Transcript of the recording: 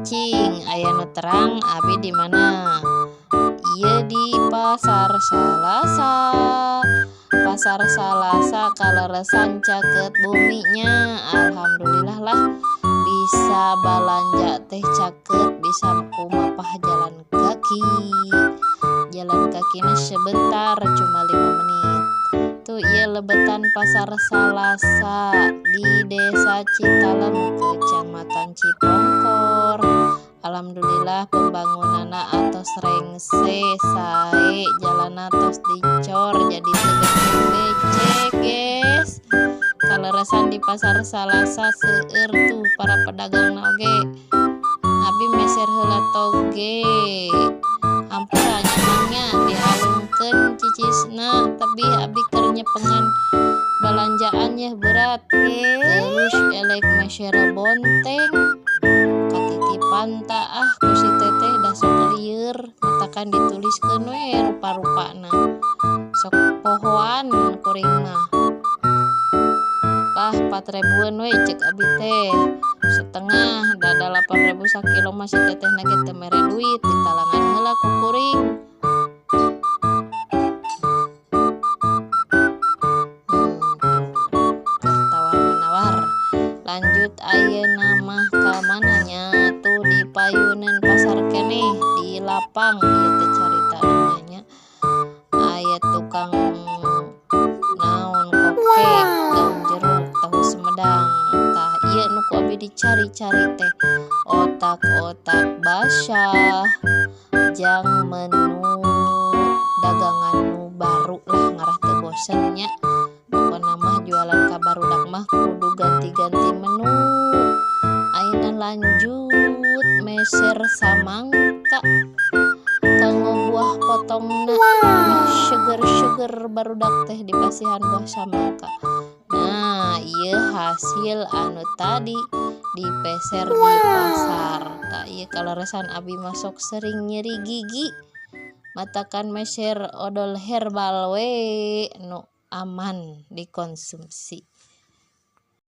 Cing, aya nu terang abi di mana? Ieu di Pasar Salasa. Pasar Salasa kaleresan caket buminya. Alhamdulillah lah bisa balanja teh caket, bisa kumapah jalan kaki. Jalan kakinya sebentar cuma 5 menit. Tuh ieu lebetan Pasar Salasa di Desa Citalem, Kecamatan Cipongkor. Alhamdulillah pembangunana atos rengse sae, jalan atos dicor jadi tegese becek guys. Kaleresan di Pasar Salasa seueur tuh para pedagang oge. Abi meser heula toge. Ampura nyamannya dihalungkeun cicisna, tapi abi keur nyepengan balanjaannya berat. Terus elek meser bonteng. Katitipan taah ku si teteh da sok lieur, matakan dituliskeun we rupa-rupana. Sok pohoan kuring mah. Lah 4.000-an we cek abi teh. Setengah dada 8.000 sakilo mah si teteh na ge teu mere duit, ditalangan heula ku kuring. Tawar-menawar. Lanjut ayeuna mah ka mananya tuh di Payuneun Pasar keneh di lapang ieu teh carita namanya. Aya tukang naon kopek, daun jeruk, tahu sumedang. Tah ieu nu ku abi dicari-cari teh otak-otak basah, jang menu dagangan nu baru lah ngarah teu bosen nya. Pokona mah jualan ka barudak mah kudu ganti-ganti menu. Ayeuna lanjut meser samangka kanggo buah potongna. Seger-seger barudak teh di pasihan buah samangka. Nah, ieu hasil anu tadi dipeser di pasar. Tah ieu kaleresan abi masuk sering nyeri gigi. Matakan meser odol herbal we nu aman dikonsumsi.